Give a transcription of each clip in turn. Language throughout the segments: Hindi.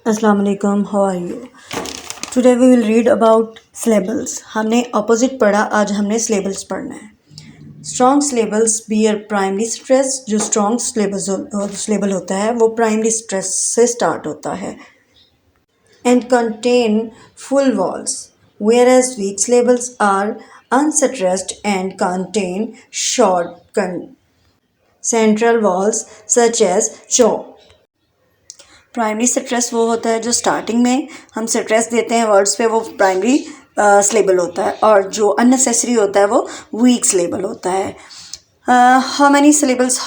अस्सलाम वालेकुम, how are you? Today we will read about syllables. हमने अपोजिट पढ़ा, आज हमने सिलेबल्स पढ़ना है। Strong syllables bear primary stress. जो स्ट्रॉन्ग सिलेबल होता है वो प्राइमरी स्ट्रेस से स्टार्ट होता है and contain full vowels, whereas weak syllables are unstressed and contain short central walls such as jaw. Primary stress वो होता है जो स्टार्टिंग में हम स्ट्रेस देते हैं वर्ड्स पे, वो प्राइमरी सिलेबल होता है, और जो अननेसेसरी होता है वो वीक सिलेबल होता है। How many syllables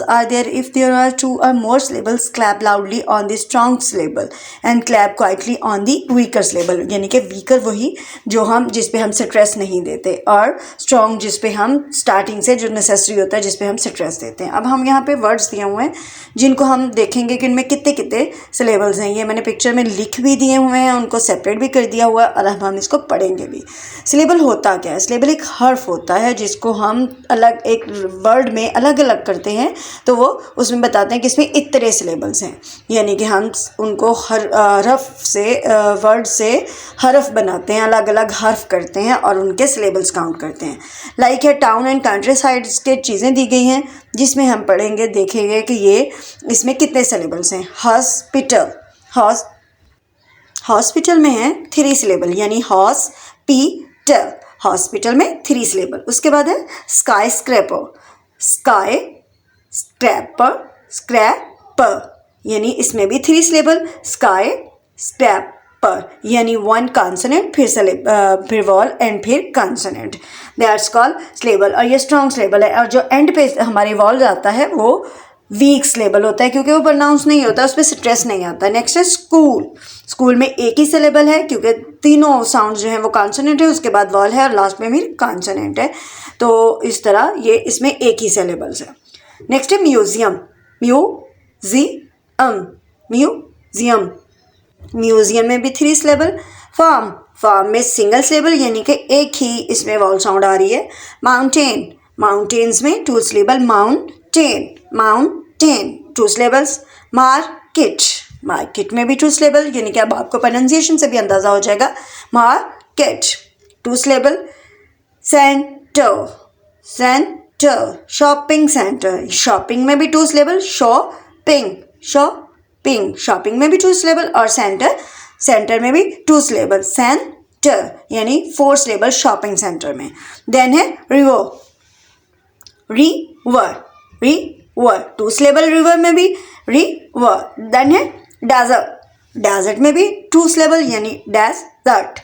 are there? If there are 2 or more syllables, clap loudly on the strong syllable and clap quietly on the weaker syllable. यानी कि weaker वही जो हम जिस पे हम स्ट्रेस नहीं देते, और strong जिस पे हम स्टार्टिंग से जो नेसेसरी होता है जिस पे हम स्ट्रेस देते हैं। अब हम यहाँ पे वर्ड्स दिए हुए हैं जिनको हम देखेंगे कि इनमें कितने कितने सिलेबल्स हैं। ये मैंने पिक्चर में लिख भी दिए हुए हैं, उनको सेपरेट भी कर दिया हुआ है, और अब हम इसको पढ़ेंगे भी। सिलेबल होता क्या है? सिलेबल एक हर्फ होता है जिसको हम अलग एक वर्ड में अलग अलग करते हैं, तो वो उसमें बताते हैं कि इसमें इतने सिलेबल्स हैं। यानी कि हम उनको हर हरफ से वर्ड से हरफ बनाते हैं, अलग अलग हर्फ करते हैं और उनके सिलेबल्स काउंट करते हैं। लाइक है टाउन एंड कंट्री साइड्स के चीज़ें दी गई हैं जिसमें हम पढ़ेंगे, देखेंगे कि ये इसमें कितने सिलेबल्स हैं। हॉस्पिटल में है 3 सिलेबल, यानी हॉस्पिटल, हॉस्पिटल में 3 सिलेबल। उसके बाद है स्काई स्क्रैपर, यानी इसमें भी 3 सिलेबल, स्काई स्क्रैपर, यानी 1 कॉन्सोनेंट, फिर वॉल एंड फिर कॉन्सोनेंट, दैट्स कॉल्ड सिलेबल। और ये स्ट्रॉन्ग सिलेबल है। और जो एंड पे हमारे वॉल आता है वो वीक सिलेबल होता है, क्योंकि वो प्रोनाउंस नहीं होता, उस पर स्ट्रेस नहीं आता। नेक्स्ट है स्कूल में एक ही सिलेबल है क्योंकि तीनों साउंड जो हैं वो कॉन्सोनेंट है, उसके बाद वॉल है और लास्ट में भी कॉन्सोनेंट है, तो इस तरह ये इसमें एक ही सिलेबल्स है। नेक्स्ट है म्यूजियम में भी 3 सिलेबल। फार्म में सिंगल सिलेबल, यानी कि एक ही इसमें वॉल साउंड आ रही है। माउंटेन्स में 2 सिलेबल, माउंटेन 2 सिलेबल्स। मार्केट में भी 2 सिलेबल, यानी कि अब आपको प्रोनाउंसिएशन से भी अंदाज़ा हो जाएगा। Market 2 syllable. Centre shopping centre, shopping में भी 2 सिलेबल। शॉपिंग में भी 2 सिलेबल, और सेंटर में भी 2 सिलेबल। सेंटर यानी 4 सिलेबल शॉपिंग सेंटर में। देन है रिवर 2 सिलेबल, रिवर में भी रिवर। देन है डेजर्ट में भी 2 सिलेबल, यानी डेजर्ट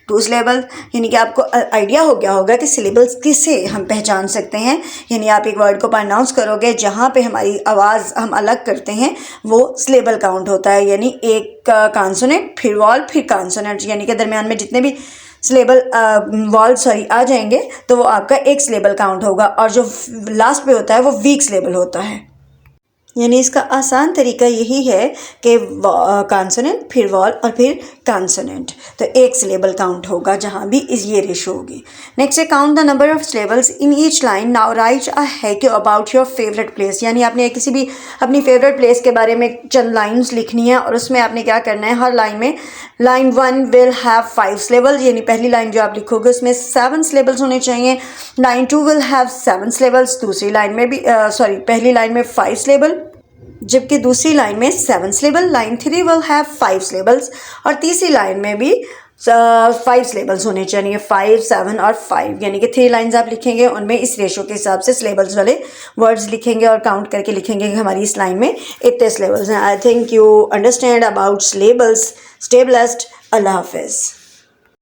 2 सिलेबल। यानी कि आपको आइडिया हो गया होगा कि सिलेबल्स किसे हम पहचान सकते हैं। यानी आप एक वर्ड को प्रोनाउंस करोगे, जहाँ पे हमारी आवाज़ हम अलग करते हैं वो सिलेबल काउंट होता है, यानी एक कॉन्सोनेंट, फिर वॉल, फिर कॉन्सोनेंट, यानी कि दरमियान में जितने भी सिलेबल आ जाएंगे तो वो आपका एक सिलेबल काउंट होगा, और जो लास्ट पे होता है वो वीक सिलेबल होता है। यानी इसका आसान तरीका यही है कि कॉन्सोनेंट, फिर वॉल और फिर कॉन्सोनेंट, तो एक सिलेबल काउंट होगा जहाँ भी ये रेशो होगी। नेक्स्ट है count the number of syllables in each line. Now write a haiku about your favourite place, यानी आपने किसी भी अपनी फेवरेट प्लेस के बारे में चंद लाइन्स लिखनी है, और उसमें आपने क्या करना है, हर लाइन में लाइन 1 विल हैव 5 सिलेबल, यानी पहली लाइन जो आप लिखोगे उसमें 7 सिलेबल्स होने चाहिए। लाइन 2 विल हैव 7 सिलेबल्स, दूसरी लाइन में भी पहली लाइन में 5 सिलेबल, जबकि दूसरी लाइन में 7 syllable. Line 3 will have 5 syllables, और तीसरी लाइन में भी 5 सिलेबल्स होने चाहिए, 5, 7 और 5, यानी कि 3 लाइन्स आप लिखेंगे, उनमें इस रेशो के हिसाब से सिलेबल्स वाले वर्ड्स लिखेंगे और काउंट करके लिखेंगे कि हमारी इस लाइन में इतने सिलेबल्स हैं। I think you understand about syllables. Stay blessed. अल्लाह हाफिज़।